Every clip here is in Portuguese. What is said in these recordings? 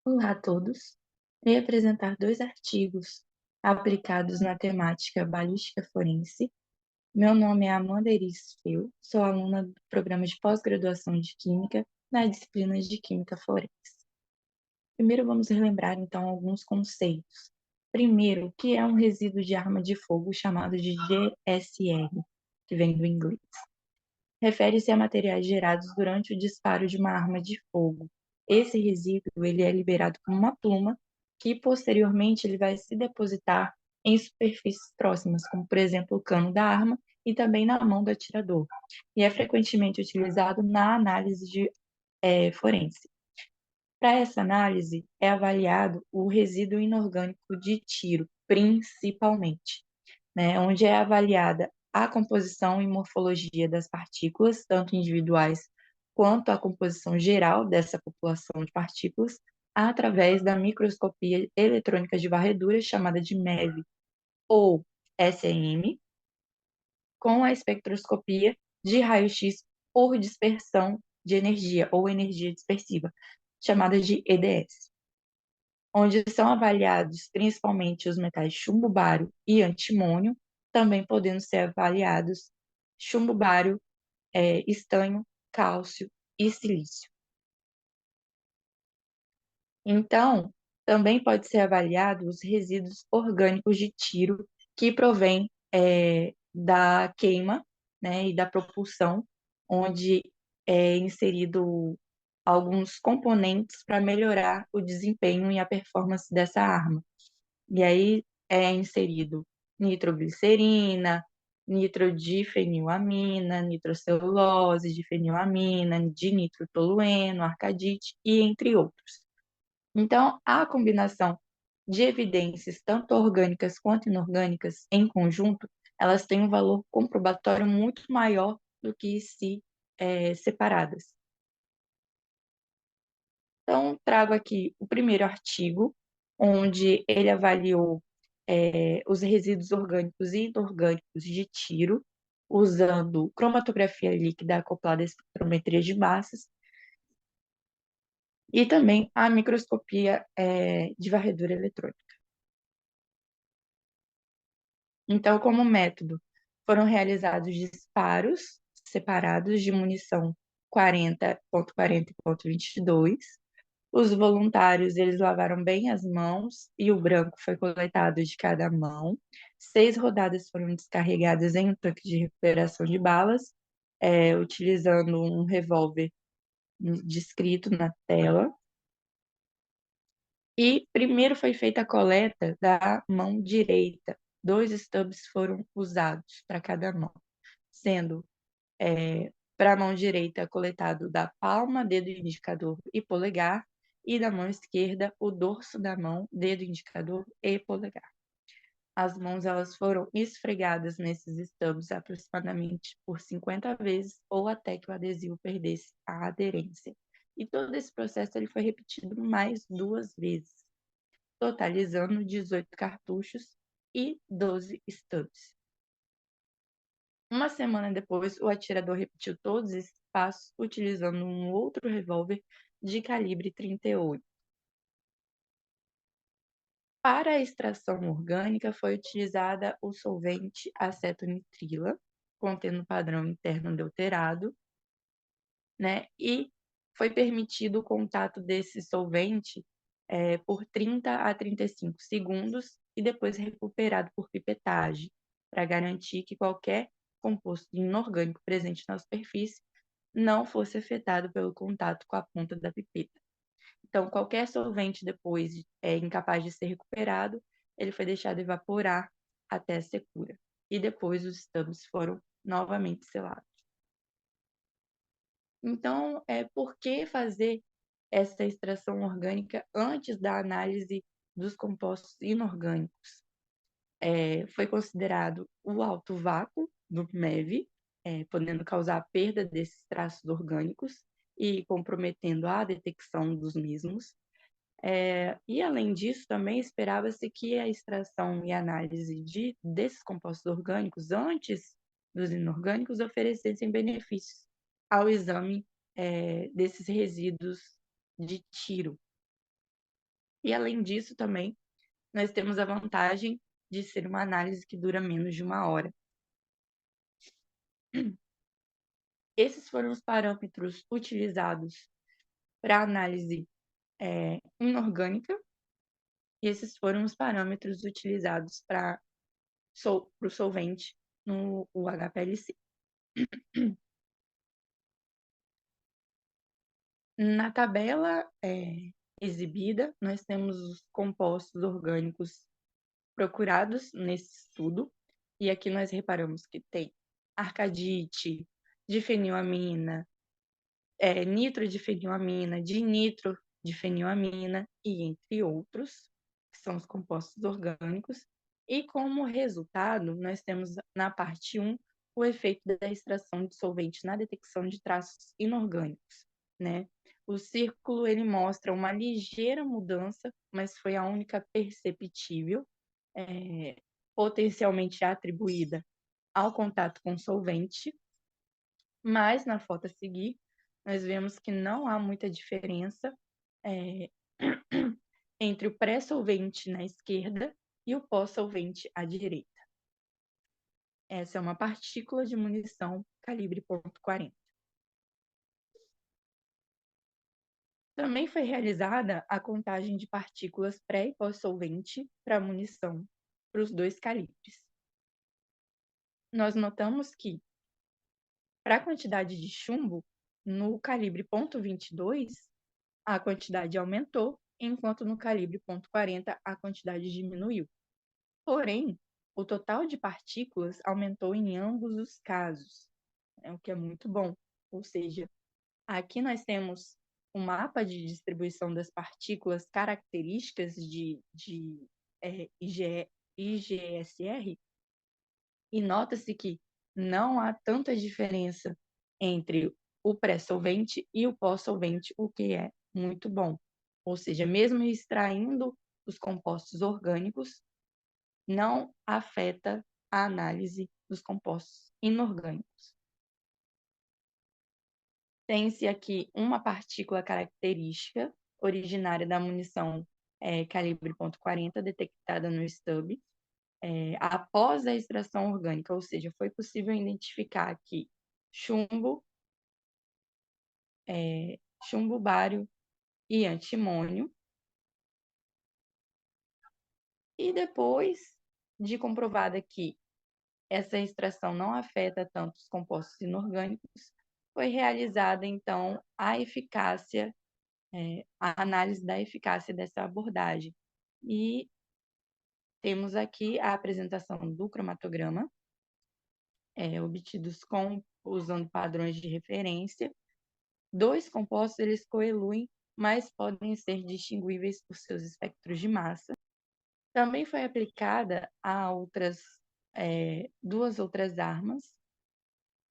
Olá a todos! Irei apresentar dois artigos aplicados na temática balística forense. Meu nome é Amanda Eris Feu, sou aluna do programa de pós-graduação de Química na disciplina de Química Forense. Primeiro vamos relembrar então alguns conceitos. Primeiro, o que é um resíduo de arma de fogo chamado de GSR, que vem do inglês? Refere-se a materiais gerados durante o disparo de uma arma de fogo. Esse resíduo ele é liberado como uma pluma que posteriormente ele vai se depositar em superfícies próximas, como por exemplo o cano da arma e também na mão do atirador. E é frequentemente utilizado na análise forense. Para essa análise é avaliado o resíduo inorgânico de tiro, principalmente, né, onde é avaliada a composição e morfologia das partículas, tanto individuais quanto a composição geral dessa população de partículas, através da microscopia eletrônica de varredura, chamada de MEV ou SEM, com a espectroscopia de raio-x por dispersão de energia ou energia dispersiva, chamada de EDS, onde são avaliados principalmente os metais chumbo, bário e antimônio, também podendo ser avaliados chumbo, bário, estanho, cálcio e silício. Então, também pode ser avaliado os resíduos orgânicos de tiro que provém da queima, né, e da propulsão, onde é inserido alguns componentes para melhorar o desempenho e a performance dessa arma. E aí é inserido nitroglicerina, nitrodifenilamina, nitrocelulose, difenilamina, dinitrotolueno, arcadite e entre outros. Então, a combinação de evidências, tanto orgânicas quanto inorgânicas, em conjunto, elas têm um valor comprobatório muito maior do que se separadas. Então, trago aqui o primeiro artigo, onde ele avaliou os resíduos orgânicos e inorgânicos de tiro, usando cromatografia líquida acoplada à espectrometria de massas e também a microscopia de varredura eletrônica. Então, como método, foram realizados disparos separados de munição 40.40 e ponto 22. Os voluntários, eles lavaram bem as mãos e o branco foi coletado de cada mão. 6 rodadas foram descarregadas em um tanque de recuperação de balas, utilizando um revólver descrito na tela. E primeiro foi feita a coleta da mão direita. 2 stubs foram usados para cada mão, sendo para a mão direita coletado da palma, dedo indicador e polegar, e da mão esquerda o dorso da mão, dedo indicador e polegar. As mãos elas foram esfregadas nesses stubs aproximadamente por 50 vezes ou até que o adesivo perdesse a aderência. E todo esse processo ele foi repetido mais 2 vezes, totalizando 18 cartuchos e 12 stubs. Uma semana depois, o atirador repetiu todos esses passos utilizando um outro revólver de calibre 38. Para a extração orgânica, foi utilizada o solvente acetonitrila, contendo padrão interno deuterado, né? E foi permitido o contato desse solvente por 30 a 35 segundos e depois recuperado por pipetagem, para garantir que qualquer composto inorgânico presente na superfície não fosse afetado pelo contato com a ponta da pipeta. Então, qualquer solvente depois incapaz de ser recuperado, ele foi deixado evaporar até a secura. E depois os stubs foram novamente selados. Então, por que fazer essa extração orgânica antes da análise dos compostos inorgânicos? Foi considerado o alto vácuo do MEV, podendo causar a perda desses traços orgânicos e comprometendo a detecção dos mesmos. E, além disso, também esperava-se que a extração e análise desses compostos orgânicos antes dos inorgânicos oferecessem benefícios ao exame desses resíduos de tiro. E, além disso, também, nós temos a vantagem de ser uma análise que dura menos de 1 hora. Esses foram os parâmetros utilizados para análise inorgânica, e esses foram os parâmetros utilizados para o solvente no HPLC. Na tabela exibida, nós temos os compostos orgânicos procurados nesse estudo, e aqui nós reparamos que tem arcadite, difenilamina, nitrodifenilamina, dinitrofenilamina e entre outros, que são os compostos orgânicos. E como resultado, nós temos na parte 1 o efeito da extração de solvente na detecção de traços inorgânicos, né? O círculo ele mostra uma ligeira mudança, mas foi a única perceptível, potencialmente atribuída ao contato com solvente, mas na foto a seguir, nós vemos que não há muita diferença entre o pré-solvente na esquerda e o pós-solvente à direita. Essa é uma partícula de munição calibre .40. Também foi realizada a contagem de partículas pré- e pós-solvente para a munição, para os dois calibres. Nós notamos que, para a quantidade de chumbo, no calibre .22, a quantidade aumentou, enquanto no calibre .40 a quantidade diminuiu. Porém, o total de partículas aumentou em ambos os casos, o que é muito bom. Ou seja, aqui nós temos um mapa de distribuição das partículas características de IGSR, e nota-se que não há tanta diferença entre o pré-solvente e o pós-solvente, o que é muito bom. Ou seja, mesmo extraindo os compostos orgânicos, não afeta a análise dos compostos inorgânicos. Tem-se aqui uma partícula característica originária da munição calibre .40 detectada no stub após a extração orgânica, ou seja, foi possível identificar aqui chumbo, bário e antimônio. E depois de comprovada que essa extração não afeta tanto os compostos inorgânicos, foi realizada, então, a análise da eficácia dessa abordagem. E temos aqui a apresentação do cromatograma, obtidos usando padrões de referência. Dois compostos, eles coeluem, mas podem ser distinguíveis por seus espectros de massa. Também foi aplicada a duas outras armas,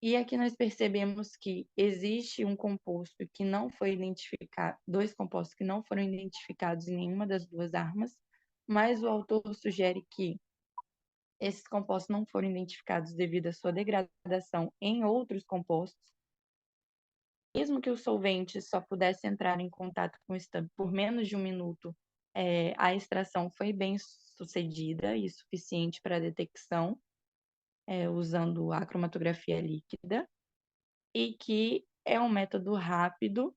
e aqui nós percebemos que existe um composto que não foi identificado, dois compostos que não foram identificados em nenhuma das duas armas, mas o autor sugere que esses compostos não foram identificados devido à sua degradação em outros compostos. Mesmo que o solvente só pudesse entrar em contato com o stub por menos de 1 minuto, a extração foi bem sucedida e suficiente para a detecção, usando a cromatografia líquida, e que é um método rápido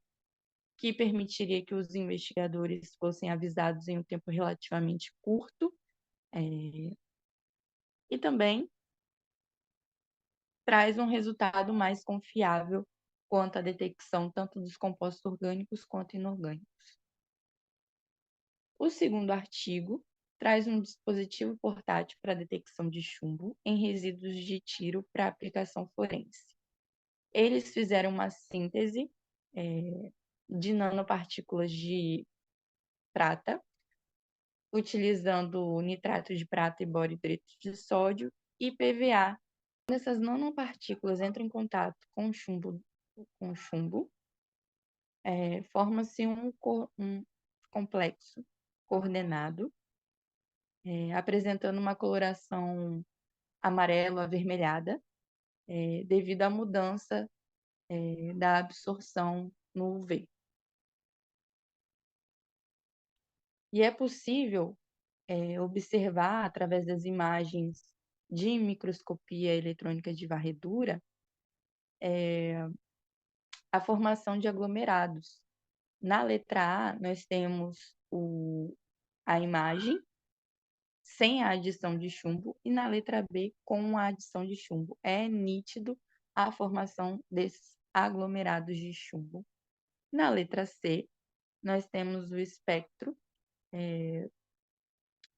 que permitiria que os investigadores fossem avisados em um tempo relativamente curto, e também traz um resultado mais confiável quanto à detecção tanto dos compostos orgânicos quanto inorgânicos. O segundo artigo traz um dispositivo portátil para detecção de chumbo em resíduos de tiro para aplicação forense. Eles fizeram uma síntese de nanopartículas de prata, utilizando nitrato de prata e boro-hidreto de sódio e PVA. Quando essas nanopartículas entram em contato com chumbo, forma-se um complexo coordenado, apresentando uma coloração amarelo-avermelhada, devido à mudança da absorção no UV. E é possível observar, através das imagens de microscopia eletrônica de varredura, a formação de aglomerados. Na letra A, nós temos a imagem sem a adição de chumbo e na letra B, com a adição de chumbo. É nítido a formação desses aglomerados de chumbo. Na letra C, nós temos o espectro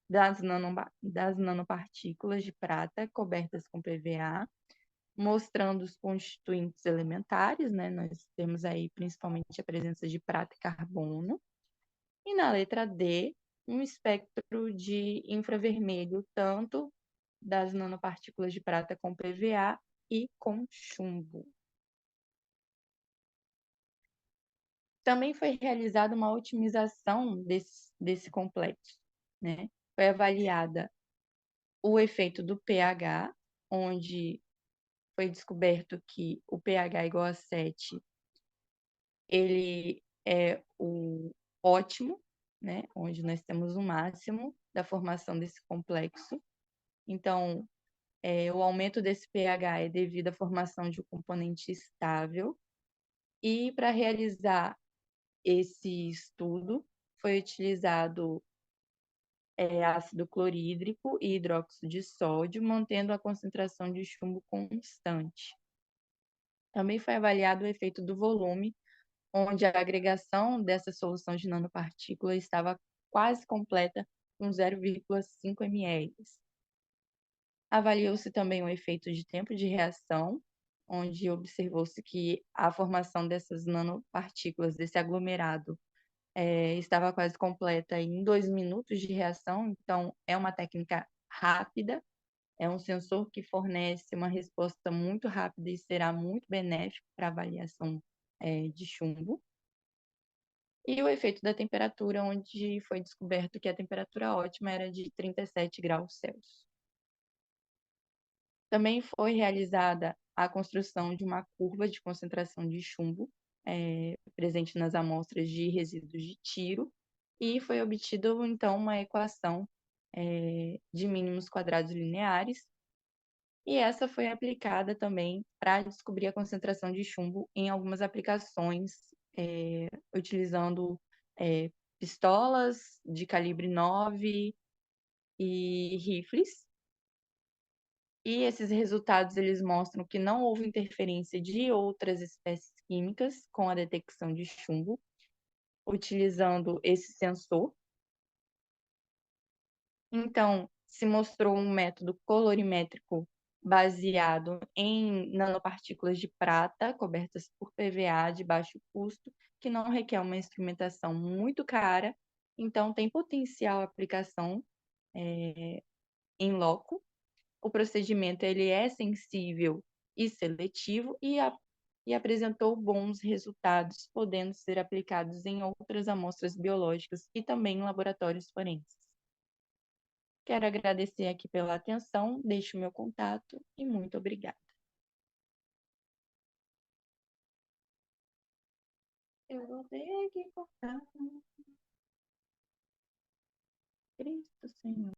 das nanopartículas de prata cobertas com PVA, mostrando os constituintes elementares, né? Nós temos aí principalmente a presença de prata e carbono. E na letra D, um espectro de infravermelho, tanto das nanopartículas de prata com PVA e com chumbo. Também foi realizada uma otimização desse complexo, né? Foi avaliada o efeito do pH, onde foi descoberto que o pH igual a 7, ele é o ótimo, né? Onde nós temos o máximo da formação desse complexo. Então, o aumento desse pH é devido à formação de um componente estável. E para realizar esse estudo, foi utilizado ácido clorídrico e hidróxido de sódio, mantendo a concentração de chumbo constante. Também foi avaliado o efeito do volume, onde a agregação dessa solução de nanopartículas estava quase completa, com 0,5 ml. Avaliou-se também o efeito de tempo de reação, onde observou-se que a formação dessas nanopartículas, desse aglomerado, estava quase completa em 2 minutos de reação, então é uma técnica rápida, é um sensor que fornece uma resposta muito rápida e será muito benéfico para a avaliação de chumbo. E o efeito da temperatura, onde foi descoberto que a temperatura ótima era de 37 graus Celsius. Também foi realizada a construção de uma curva de concentração de chumbo presente nas amostras de resíduos de tiro e foi obtida, então, uma equação de mínimos quadrados lineares, e essa foi aplicada também para descobrir a concentração de chumbo em algumas aplicações, utilizando pistolas de calibre 9 e rifles. E esses resultados eles mostram que não houve interferência de outras espécies químicas com a detecção de chumbo, utilizando esse sensor. Então, se mostrou um método colorimétrico baseado em nanopartículas de prata cobertas por PVA de baixo custo, que não requer uma instrumentação muito cara, então tem potencial aplicação em loco. O procedimento ele é sensível e seletivo e apresentou bons resultados, podendo ser aplicados em outras amostras biológicas e também em laboratórios forenses. Quero agradecer aqui pela atenção, deixo o meu contato e muito obrigada. Eu vou ter que cortar. Cristo Senhor.